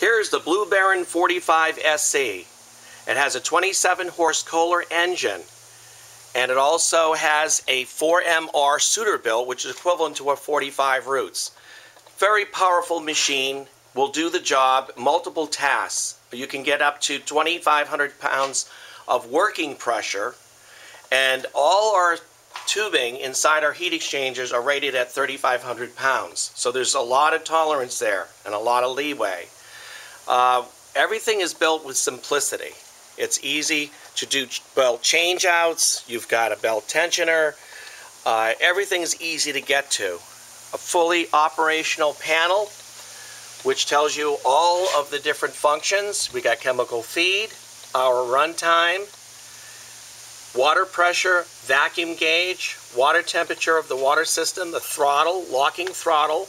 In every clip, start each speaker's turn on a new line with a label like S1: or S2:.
S1: Here's the Blue Baron 45 SE. It has a 27 horse Kohler engine, and it also has a 4MR Suterbilt, which is equivalent to a 45 Roots. Very powerful machine, will do the job, multiple tasks. You can get up to 2,500 pounds of working pressure, and all our tubing inside our heat exchangers are rated at 3,500 pounds. So there's a lot of tolerance there and a lot of leeway. Everything is built with simplicity. It's easy to do belt change-outs. You've got a belt tensioner. Everything's easy to get to. A fully operational panel which tells you all of the different functions. We got chemical feed, our runtime, water pressure, vacuum gauge, water temperature of the water system, the throttle, locking throttle,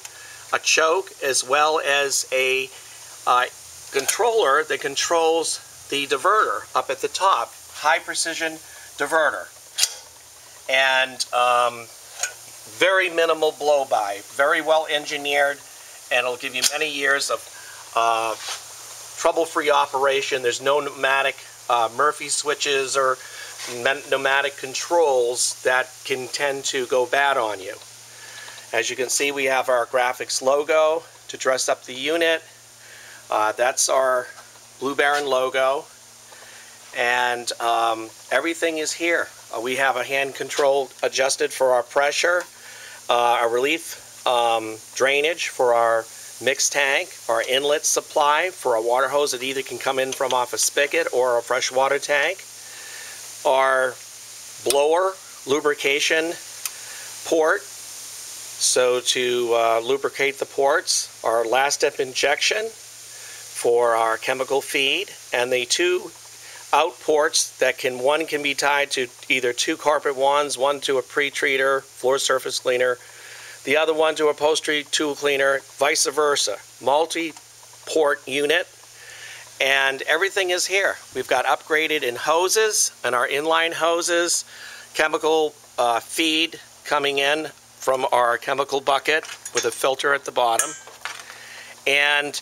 S1: a choke, as well as a controller that controls the diverter up at the top, high precision diverter, and very minimal blow by, very well engineered, and it'll give you many years of trouble-free operation. There's no pneumatic Murphy switches or pneumatic controls that can tend to go bad on you. As you can see, we have our graphics logo to dress up the unit. That's our Blue Baron logo, and everything is here. We have a hand control adjusted for our pressure, a relief drainage for our mixed tank, our inlet supply for a water hose that either can come in from off a spigot or a fresh water tank, our blower lubrication port, so to lubricate the ports, our last step injection for our chemical feed, and the two out ports that one can be tied to either two carpet wands, one to a pre-treater, floor surface cleaner, the other one to a upholstery tool cleaner, vice versa. Multi-port unit, and everything is here. We've got upgraded in hoses and our inline hoses, chemical feed coming in from our chemical bucket with a filter at the bottom, and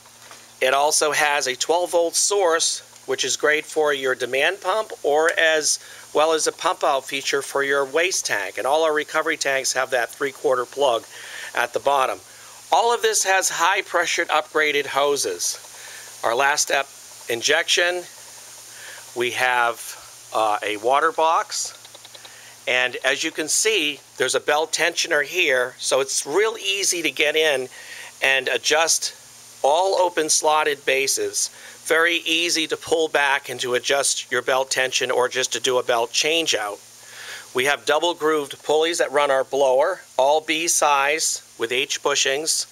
S1: it also has a 12-volt source, which is great for your demand pump, or as well as a pump out feature for your waste tank. And all our recovery tanks have that 3/4 plug at the bottom. All of this has high pressured upgraded hoses. Our last step injection, we have a water box, and as you can see, there's a belt tensioner here, so it's real easy to get in and adjust all open slotted bases. Very easy to pull back and to adjust your belt tension or just to do a belt change out. We have double grooved pulleys that run our blower, all B size with H bushings.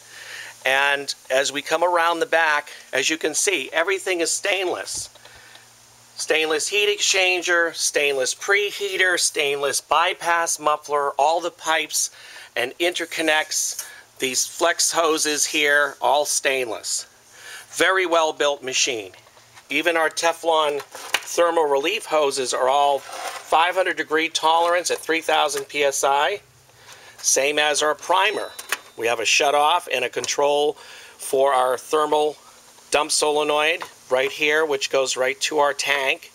S1: And as we come around the back, as you can see, everything is stainless. Stainless heat exchanger, stainless preheater, stainless bypass muffler, all the pipes and interconnects, these flex hoses here, all stainless. Very well built machine. Even our Teflon thermal relief hoses are all 500 degree tolerance at 3000 psi. Same as our primer. We have a shut off and a control for our thermal dump solenoid right here, which goes right to our tank.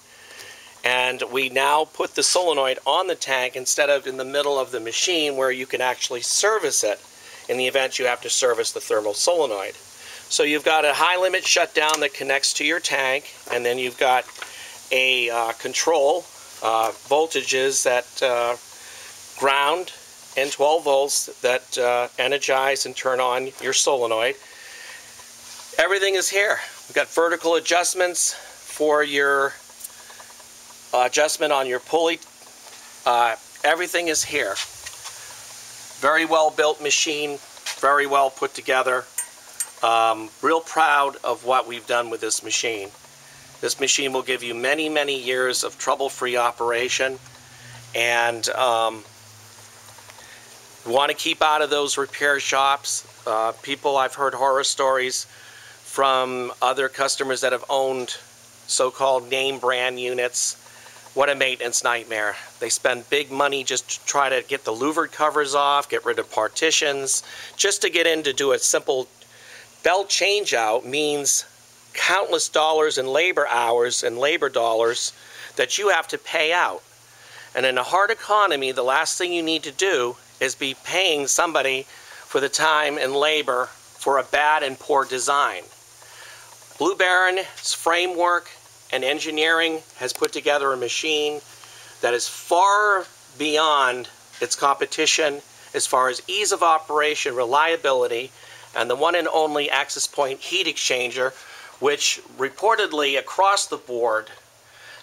S1: And we now put the solenoid on the tank instead of in the middle of the machine, where you can actually service it in the event you have to service the thermal solenoid. So you've got a high limit shutdown that connects to your tank, and then you've got a control voltages that ground and 12 volts that energize and turn on your solenoid. Everything is here. We've got vertical adjustments for your adjustment on your pulley. Everything is here. Very well built machine, very well put together. Real proud of what we've done with this machine. This machine will give you many, many years of trouble-free operation, and we want to keep out of those repair shops. People, I've heard horror stories from other customers that have owned so-called name brand units. What a maintenance nightmare. They spend big money just to try to get the louvered covers off, get rid of partitions, just to get in to do a simple belt change out. Means countless dollars in labor hours and labor dollars that you have to pay out. And in a hard economy, the last thing you need to do is be paying somebody for the time and labor for a bad and poor design. Blue Baron's framework and engineering has put together a machine that is far beyond its competition as far as ease of operation, reliability, and the one and only access point heat exchanger, which reportedly across the board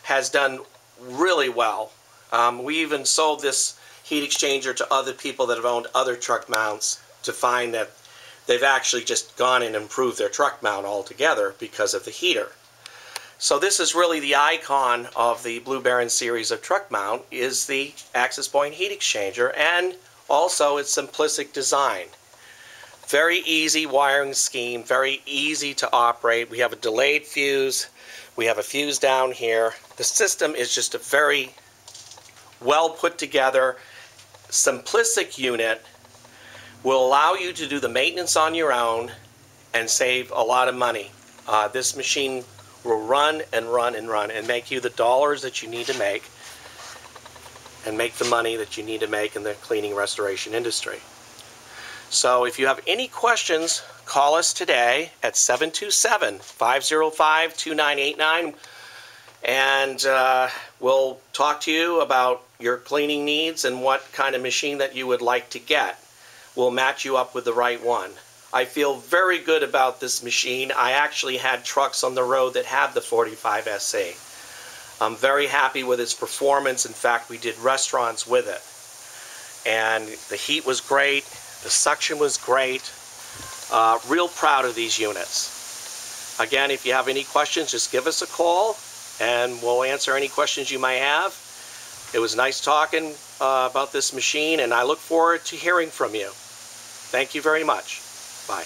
S1: has done really well. We even sold this heat exchanger to other people that have owned other truck mounts to find that they've actually just gone and improved their truck mount altogether because of the heater. So this is really the icon of the Blue Baron series of truck mount, is the access point heat exchanger, and also its simplistic design. Very easy wiring scheme, very easy to operate. We have a delayed fuse, we have a fuse down here. The system is just a very well put together, simplistic unit. Will allow you to do the maintenance on your own and save a lot of money. This machine will run and run and run and make you the dollars that you need to make and make the money that you need to make in the cleaning restoration industry. So if you have any questions, call us today at 727-505-2989 and we'll talk to you about your cleaning needs and what kind of machine that you would like to get. We'll match you up with the right one. I feel very good about this machine. I actually had trucks on the road that had the 45 SE. I'm very happy with its performance. In fact, we did restaurants with it. And the heat was great. The suction was great. Real proud of these units. Again, if you have any questions, just give us a call and we'll answer any questions you might have. It was nice talking about this machine, and I look forward to hearing from you. Thank you very much. Bye.